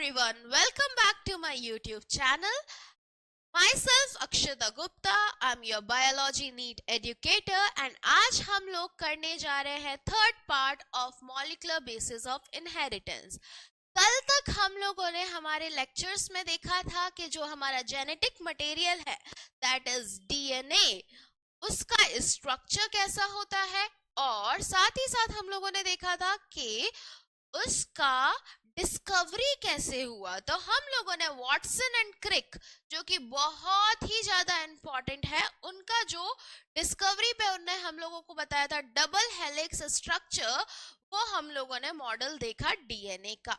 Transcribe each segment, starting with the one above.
everyone, welcome back to my YouTube channel. Myself Akshita Gupta, I'm your biology NEET educator and आज हम लोग करने जा रहे हैं third part of molecular basis of inheritance. कल तक हम लोगों ने हमारे लेक्चर्स में देखा था कि जो हमारा जेनेटिक मटेरियल है दैट इज डीएनए, उसका स्ट्रक्चर कैसा होता है और साथ ही साथ हम लोगों ने देखा था कि उसका डिस्कवरी कैसे हुआ। तो हम लोगों ने वॉटसन एंड क्रिक, जो कि बहुत ही ज्यादा इंपॉर्टेंट है, उनका जो डिस्कवरी पे उन्होंने हम लोगों को बताया था डबल हेलिक्स स्ट्रक्चर, वो हम लोगों ने मॉडल देखा डीएनए का।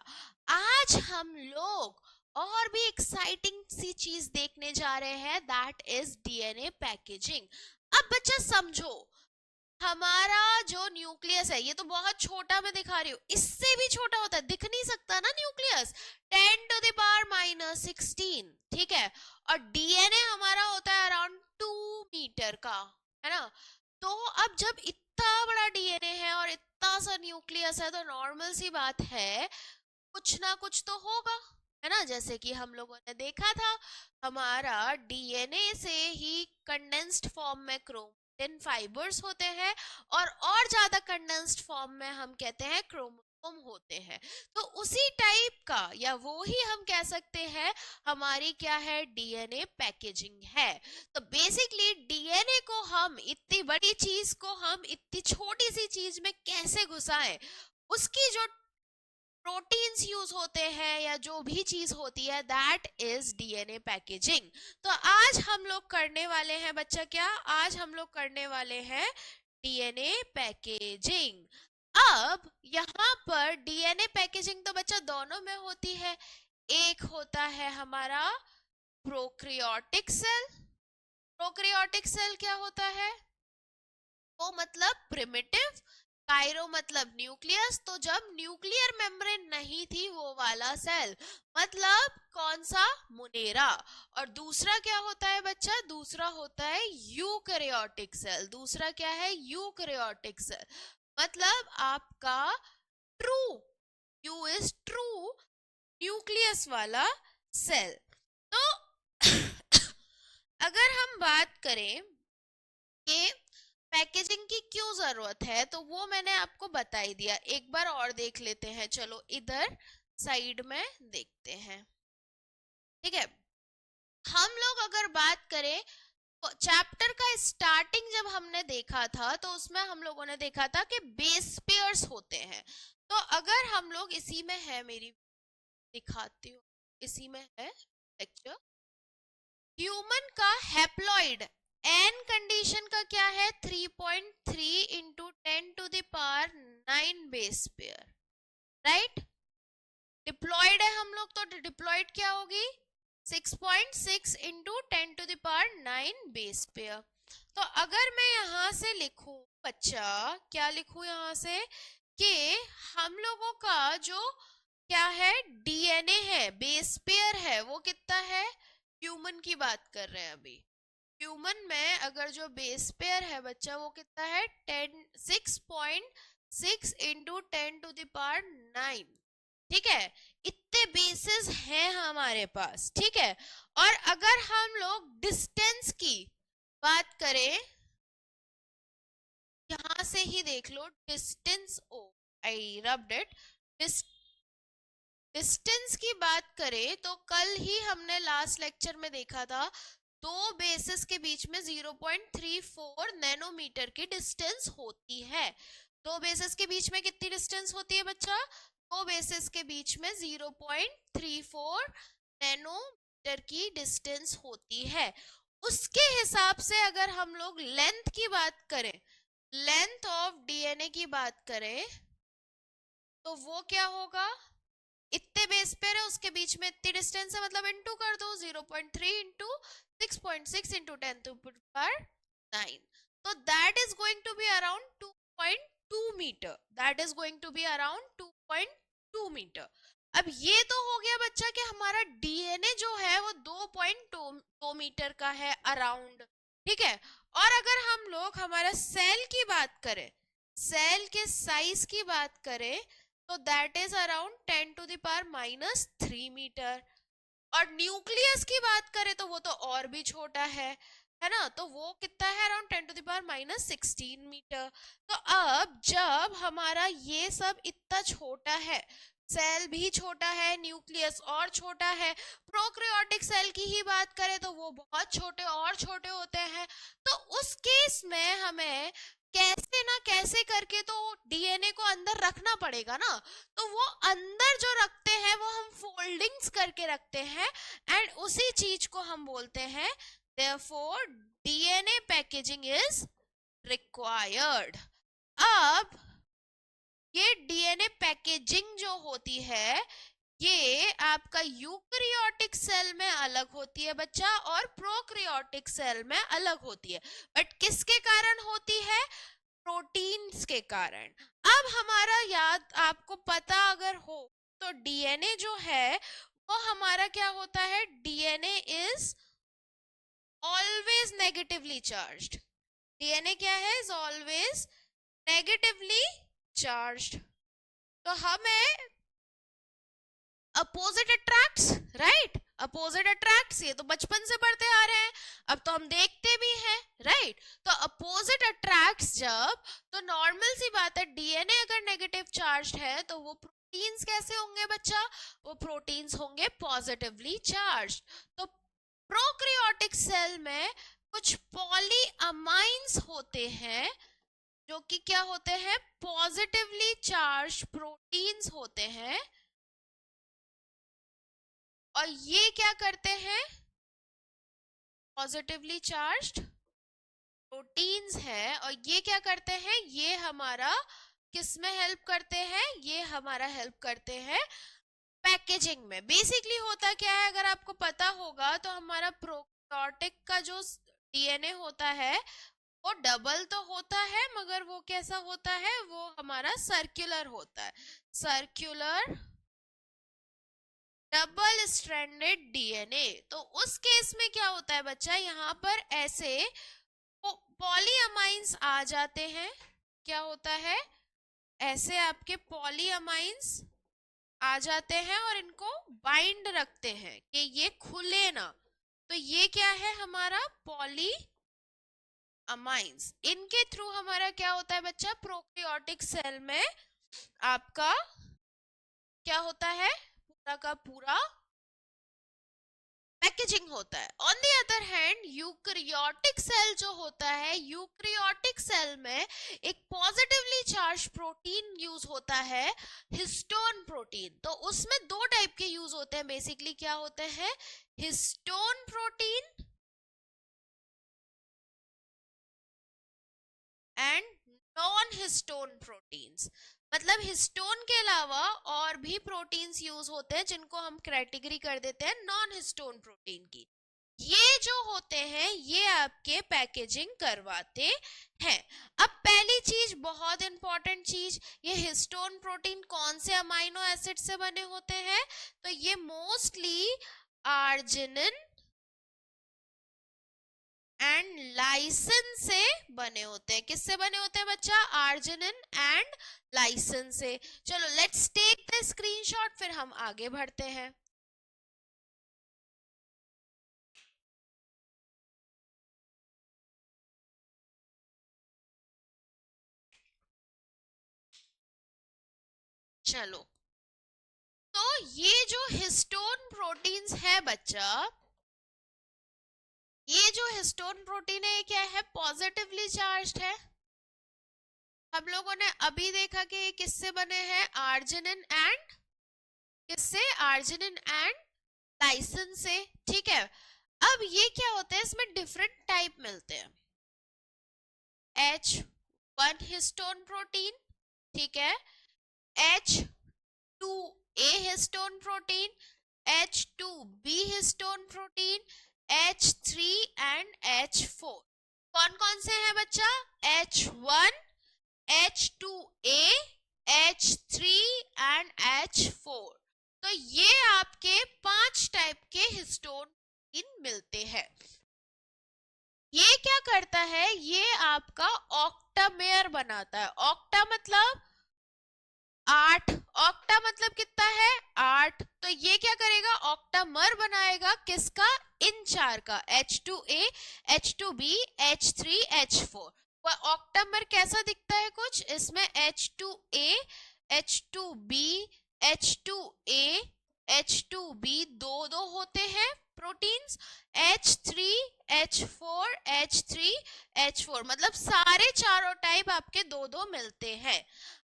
आज हम लोग और भी एक्साइटिंग सी चीज देखने जा रहे हैं, दैट इज डीएनए पैकेजिंग। अब बच्चा समझो, हमारा जो न्यूक्लियस है, ये तो बहुत छोटा मैं दिखा रही हूँ, इससे भी छोटा होता है, दिख नहीं सकता ना nucleus, 10 to the power minus 16, ठीक है। और डीएनए हमारा होता है अराउंड 2 मीटर का, है ना। तो अब जब इतना बड़ा डीएनए है और इतना सा न्यूक्लियस है, तो नॉर्मल सी बात है कुछ ना कुछ तो होगा, है ना। जैसे कि हम लोगों ने देखा था, हमारा डीएनए से ही कंडेंस्ड फॉर्म में क्रोमेटिन फाइबर्स होते हैं और ज्यादा कंडेंस्ड फॉर्म में हम कहते हैं क्रोमोसोम होते हैं। तो उसी टाइप का या वो ही हम कह सकते हैं हमारी क्या है, डीएनए पैकेजिंग है। तो बेसिकली डीएनए को हम, इतनी बड़ी चीज को हम इतनी छोटी सी चीज में कैसे घुसाएं, उसकी जो प्रोटीन्स यूज होते हैं या जो भी चीज होती है, दैट इज डीएनए पैकेजिंग। तो आज हम लोग करने वाले हैं बच्चा क्या, आज हम लोग करने वाले हैं डीएनए पैकेजिंग। अब यहाँ पर डीएनए पैकेजिंग तो बच्चा दोनों में होती है। एक होता है हमारा प्रोकैरियोटिक सेल। प्रोकैरियोटिक सेल क्या होता है, वो मतलब प्रिमिटिव, कायरो मतलब न्यूक्लियस, तो जब न्यूक्लियर मेम्ब्रेन नहीं थी वो वाला सेल, मतलब कौन सा, मुनेरा। और दूसरा क्या होता है बच्चा, दूसरा होता है यूकैरियोटिक सेल। दूसरा क्या है, यूकैरियोटिक सेल, मतलब आपका true, you is true nucleus वाला सेल। तो अगर हम बात करें कि पैकेजिंग की क्यों जरूरत है, तो वो मैंने आपको बता ही दिया, एक बार और देख लेते हैं। चलो इधर साइड में देखते हैं, ठीक है। हम लोग अगर बात करें चैप्टर का स्टार्टिंग जब हमने देखा था, तो उसमें हम लोगों ने देखा था कि बेस पेयर्स होते हैं। तो अगर हम लोग, इसी में है, मेरी दिखाती हूँ, इसी में है लेक्चर, ह्यूमन का हैप्लॉइड एन कंडीशन का क्या है, 3.3 into 10 to the power 9 base pair, right. Diploid है हम लोग, तो डिप्लॉइड क्या होगी, 6.6 into 10 to the power 9 base pair. तो अगर मैं यहां से लिखूं बच्चा, क्या लिखूं यहां से, कि हम लोगों का जो क्या है, डीएनए है, बेस पेयर है, वो कितना है, ह्यूमन की बात कर रहे हैं अभी, ह्यूमन में अगर जो बेस पेयर है बच्चा, वो कितना है, 6.6 इंटू 10 to the power 9, ठीक है। इतने बेसिस हैं हमारे पास, ठीक है। और अगर हम लोग डिस्टेंस की बात करें, यहां से ही देख लो distance, oh I rubbed it, distance की बात करें तो कल ही हमने लास्ट लेक्चर में देखा था, दो बेसिस के बीच में 0.34 नैनोमीटर की डिस्टेंस होती है। दो बेसिस के बीच में कितनी डिस्टेंस होती है बच्चा, दो बेसिस के बीच में 0.34 नैनोमीटर की डिस्टेंस होती है। उसके हिसाब से अगर हम लोग लेंथ की बात करें, लेंथ ऑफ डीएनए की बात करें, तो वो क्या होगा, इतने बेस पेयर है, उसके बीच में इतनी डिस्टेंस है, मतलब इनटू कर दो, 0.3 into 6.6 into 10 to the power 9, तो that is going to be around 2.2 metre, that is going to be around 2.2 metre. अब ये तो हो गया बच्चा कि हमारा डीएनए जो है वो 2.2 मीटर का है अराउंड, ठीक है। और अगर हम लोग हमारा सेल की बात करें, सेल के साइज की बात करें, तो दैट इज अराउंड 10⁻³ मीटर। और न्यूक्लियस की बात करें तो वो तो और भी छोटा है ना, तो वो कितना है, अराउंड 10⁻16 मीटर। तो अब जब हमारा ये सब इतना छोटा है, सेल भी छोटा है, न्यूक्लियस और छोटा है, प्रोकैरियोटिक सेल की ही बात करें तो वो बहुत छोटे और छोटे होते हैं, तो उस केस में हमें कैसे ना कैसे करके तो डीएनए को अंदर रखना पड़ेगा ना। तो वो अंदर जो रखते हैं वो हम फोल्डिंग्स करके रखते हैं, एंड उसी चीज को हम बोलते हैं therefore DNA packaging is required. अब ये डीएनए पैकेजिंग जो होती है ये आपका यूकैरियोटिक सेल में अलग होती है बच्चा, और प्रोकैरियोटिक सेल में अलग होती है। बट किसके कारण होती है, प्रोटीन्स के कारण। अब हमारा याद आपको पता अगर हो तो डीएनए जो है वो हमारा क्या होता है, DNA is always negatively charged. DNA क्या है, इज ऑलवेज नेगेटिवली चार्ज्ड। तो हमें opposite attracts, right, opposite attracts, ये तो बचपन से पढ़ते आ रहे हैं, अब तो हम देखते भी हैं, राइट। तो अपोजिट अट्रैक्ट्स जब, तो नॉर्मल सी बात है, डीएनए अगर नेगेटिव चार्ज है तो वो प्रोटीन्स कैसे होंगे बच्चा, वो प्रोटीन्स होंगे पॉजिटिवली चार्ज। तो प्रोकैरियोटिक सेल में कुछ पॉलीअमाइंस होते हैं जो कि क्या होते हैं, पॉजिटिवली चार्ज प्रोटीन्स होते हैं, और ये क्या करते हैं, पॉजिटिवली चार्ज्ड प्रोटीन्स है, और ये क्या करते हैं, ये हमारा किस में हेल्प करते हैं, ये हमारा हेल्प करते हैं पैकेजिंग में। बेसिकली होता क्या है, अगर आपको पता होगा तो हमारा प्रोकैरियोटिक का जो डीएनए होता है वो डबल तो होता है, मगर वो कैसा होता है, वो हमारा सर्कुलर होता है, सर्कुलर डबल स्ट्रैंडेड डीएनए। तो उस केस में क्या होता है बच्चा, यहाँ पर ऐसे पॉलीअमाइंस आ जाते हैं, क्या होता है, ऐसे आपके पॉलीअमाइंस आ जाते हैं और इनको बाइंड रखते हैं कि ये खुले ना। तो ये क्या है हमारा पॉलीअमाइंस, इनके थ्रू हमारा क्या होता है बच्चा, प्रोकैरियोटिक सेल में आपका क्या होता है, पूरा का पूरा पैकेजिंग होता है। On the other hand eukaryotic cell जो होता है, यूकैरियोटिक सेल में एक पॉजिटिवली चार्ज प्रोटीन यूज होता है, हिस्टोन प्रोटीन। तो उसमें दो टाइप के यूज होते हैं बेसिकली, क्या होते हैं, histone protein and non histone proteins. मतलब हिस्टोन के अलावा और भी प्रोटीन्स यूज होते हैं जिनको हम कैटेगरी कर देते हैं नॉन हिस्टोन प्रोटीन की। ये जो होते हैं ये आपके पैकेजिंग करवाते हैं। अब पहली चीज, बहुत इंपॉर्टेंट चीज, ये हिस्टोन प्रोटीन कौन से अमाइनो एसिड से बने होते हैं, तो ये मोस्टली आर्जिनिन एंड लाइसिन से बने होते हैं। किससे बने होते हैं बच्चा, आर्जिनिन एंड लाइसिन से। चलो लेट्स टेक द स्क्रीनशॉट, फिर हम आगे बढ़ते हैं। चलो, तो ये जो हिस्टोन प्रोटीन्स है बच्चा, ये जो हिस्टोन प्रोटीन है ये क्या है, पॉजिटिवली चार्ज्ड है। हम लोगों ने अभी देखा कि ये किससे बने हैं, आर्जिनिन एंड किससे, आर्जिनिन एंड लाइसिन से, ठीक है। अब ये क्या होता है, इसमें डिफरेंट टाइप मिलते हैं, H1 हिस्टोन प्रोटीन, ठीक है, H2A histone protein, H2B histone protein, H3 and H4। कौन कौन से हैं बच्चा, H1, H2A, H3 and H4। तो ये आपके 5 टाइप के हिस्टोन प्रोटीन मिलते हैं। ये क्या करता है, ये आपका ऑक्टामेयर बनाता है। ऑक्टा मतलब 8 ऑक्टा मतलब कितना है 8, तो ये क्या करेगा ऑक्टामर बनाएगा किसका इन चार का H2A H2B H3 H4। वह ऑक्टामर कैसा दिखता है कुछ इसमें H2A H2B H2A H2B दो दो होते हैं proteins, H3 H4 H3 H4 मतलब सारे चारों टाइप आपके दो दो मिलते हैं।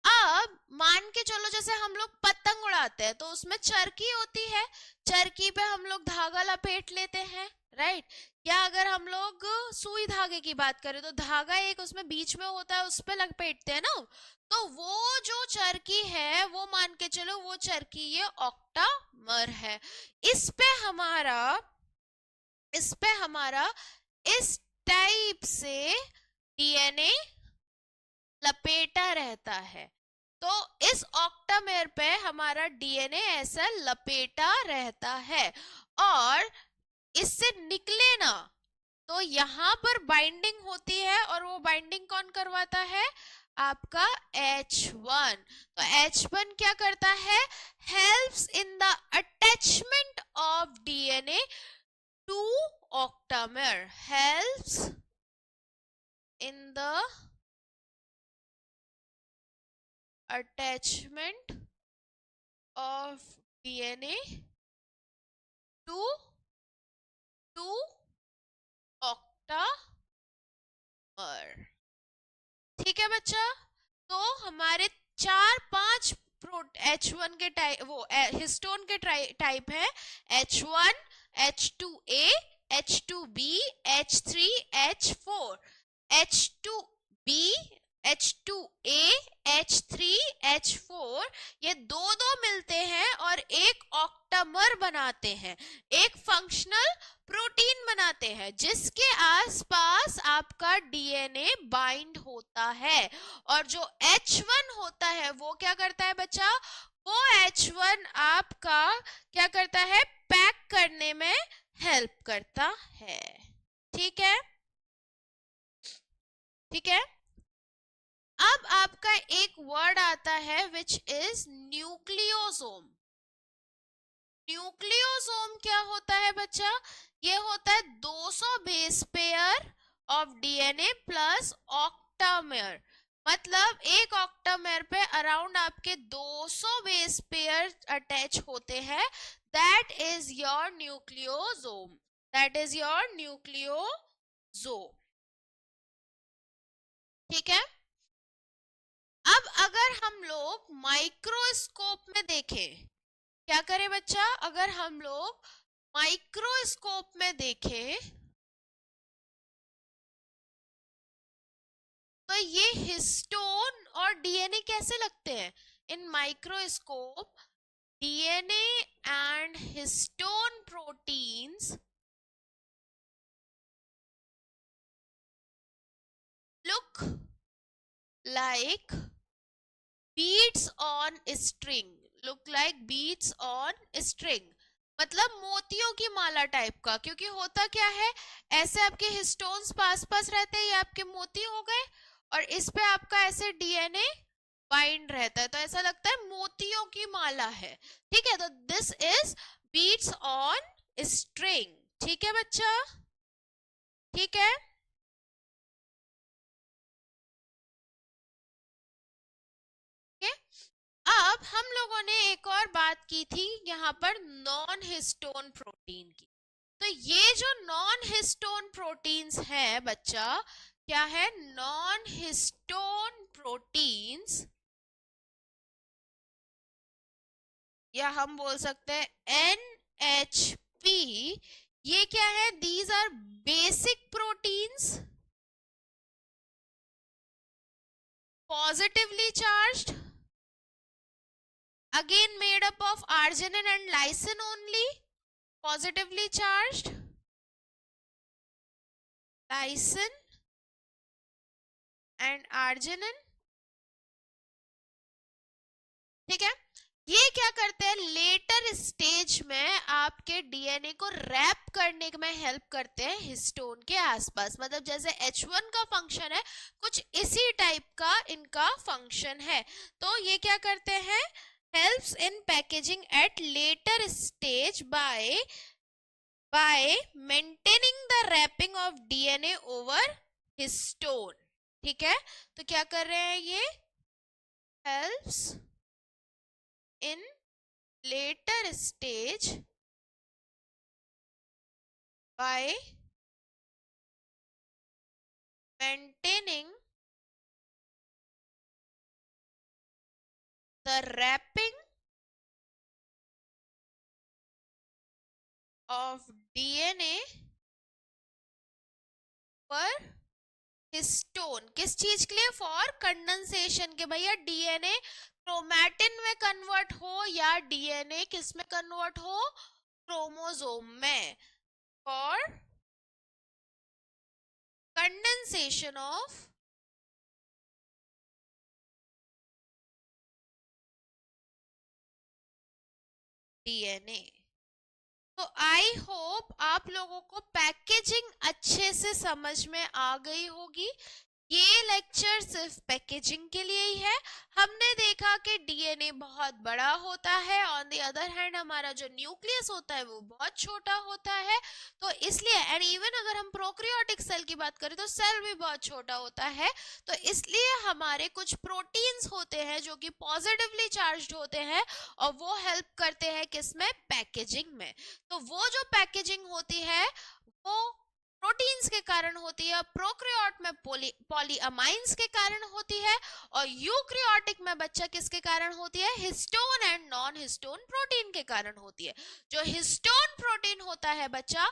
अब मान के चलो जैसे हम लोग पतंग उड़ाते हैं तो उसमें चरखी होती है, चरखी पे हम लोग धागा लपेट लेते हैं, राइट। या अगर हम लोग सुई धागे की बात करें तो धागा एक उसमें बीच में होता है उस पे लपेटते हैं ना, तो वो जो चरखी है वो मान के चलो वो चरखी ये ऑक्टामर है। इस पे हमारा इस टाइप से डीएनए लपेटा रहता है, तो इस ऑक्टामेर पे हमारा डीएनए ऐसा लपेटा रहता है और इससे निकले ना तो यहाँ पर बाइंडिंग होती है और वो बाइंडिंग कौन करवाता है आपका H1। तो H1 क्या करता है helps in the attachment of DNA to octamer, helps in the attachment of DNA to octamer। ठीक है बच्चा, तो हमारे 4-5 H1 के टाइप वो हिस्टोन के टाइप है H1 H2A H2B H3 H4 H2B H2A H3 H4 ये दो दो मिलते हैं और एक ऑक्टामर बनाते हैं, एक फंक्शनल प्रोटीन बनाते हैं जिसके आसपास आपका डीएनए बाइंड होता है। और जो H1 होता है वो क्या करता है बच्चा, वो H1 आपका क्या करता है पैक करने में हेल्प करता है। ठीक है, ठीक है। अब आपका एक वर्ड आता है विच इज न्यूक्लियोसोम। न्यूक्लियोसोम क्या होता है बच्चा, ये होता है 200 base pair of DNA plus octamer, मतलब एक ऑक्टामेर पे अराउंड आपके 200 बेस पेयर अटैच होते हैं, that is your nucleosome, that is your nucleosome. ठीक है, अब अगर हम लोग माइक्रोस्कोप में देखें, क्या करें बच्चा, अगर हम लोग माइक्रोस्कोप में देखें तो ये हिस्टोन और डीएनए कैसे लगते हैं in microscope, DNA and histone proteins look like beads on string, look like beads on string, मतलब मोतियों की माला टाइप का, क्योंकि होता क्या है ऐसे आपके हिस्टोन्स पास पास रहते हैं, ये आपके मोती हो गए और इस पे आपका ऐसे डीएनए बाइंड रहता है, तो ऐसा लगता है मोतियों की माला है। ठीक है, तो this is beads on string. ठीक है बच्चा, ठीक है। अब हम लोगों ने एक और बात की थी यहाँ पर नॉन हिस्टोन प्रोटीन की, तो ये जो नॉन हिस्टोन प्रोटीन्स है बच्चा, क्या है नॉन हिस्टोन प्रोटीन्स, या हम बोल सकते हैं NHP, ये क्या है, these are basic proteins positively charged, again made up of arginine and lysine only, positively charged, lysine and arginine। ठीक है, ये क्या करते हैं लेटर स्टेज में आपके डीएनए को रैप करने में हेल्प करते हैं हिस्टोन के आसपास, मतलब जैसे H1 का फंक्शन है कुछ इसी टाइप का इनका फंक्शन है, तो ये क्या करते हैं helps in packaging at later stage by maintaining the wrapping of DNA over histone. ठीक है, तो क्या कर रहे हैं ये? helps in later stage by maintaining the wrapping of DNA पर हिस्टोन. किस चीज के लिए? फॉर कंडेंसेशन के भैया डीएनए क्रोमैटिन में कन्वर्ट हो या डीएनए किस में कन्वर्ट हो? क्रोमोसोम में. For condensation of DNA. तो आई होप आप लोगों को पैकेजिंग अच्छे से समझ में आ गई होगी. ये लेक्चर सिर्फ पैकेजिंग के लिए ही है. हमने देखा कि डीएनए बहुत बड़ा होता है, ऑन द अदर हैंड हमारा जो न्यूक्लियस होता है वो बहुत छोटा होता है. तो इसलिए एंड इवन अगर हम प्रोकैरियोटिक सेल की बात करें तो सेल भी बहुत छोटा होता है. तो इसलिए हमारे कुछ प्रोटीन्स होते हैं जो कि पॉजिटिवली चार्ज्ड होते हैं और वो हेल्प करते हैं किसमें? पैकेजिंग में. तो वो जो पैकेजिंग होती है वो प्रोटीन्स के कारण होती है, प्रोकैरियोट में पॉलीअमाइंस के कारण होती है और यूकैरियोटिक में बच्चा किसके कारण होती है? Histone and non histone protein के कारण होती है. जो हिस्टोन प्रोटीन होता है बच्चा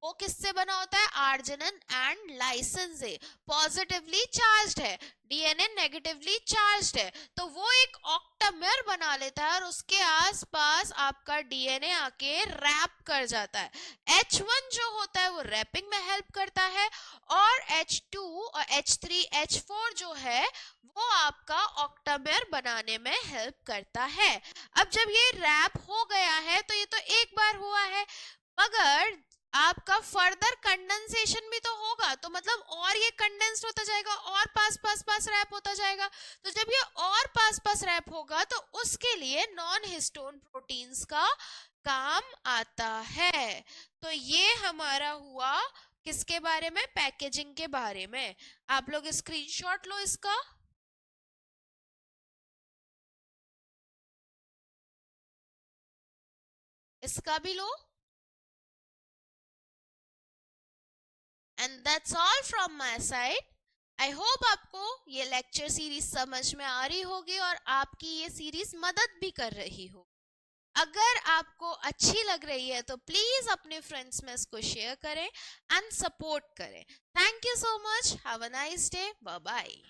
वो किससे बना होता है? आर्जिनिन एंड लाइसिन से. पॉजिटिवली चार्ज्ड है, डीएनए नेगेटिवली चार्ज्ड है, तो वो एक ऑक्टामेर बना लेता है और उसके आसपास आपका डीएनए आके रैप कर जाता है. H1 जो होता है वो रैपिंग में हेल्प करता है और H2 और H3 H4 जो है वो आपका ऑक्टामेर बनाने में हेल्प करता है. अब जब ये रैप हो गया है तो ये तो एक बार हुआ है, मगर आपका फर्दर कंडेंसेशन भी तो होगा, तो मतलब और ये कंडेंस्ड होता जाएगा और पास रैप होता जाएगा. तो जब ये और पास रैप होगा तो उसके लिए नॉन हिस्टोन प्रोटीन्स का काम आता है. तो ये हमारा हुआ किसके बारे में? पैकेजिंग के बारे में. आप लोग स्क्रीनशॉट लो इसका. इसका भी लो. And that's all from my side. I hope आपको ये लेक्चर सीरीज समझ में आ रही होगी और आपकी ये सीरीज मदद भी कर रही हो. अगर आपको अच्छी लग रही है तो प्लीज अपने फ्रेंड्स में इसको शेयर करें एंड सपोर्ट करें. Thank you so much. Have a nice day. Bye bye.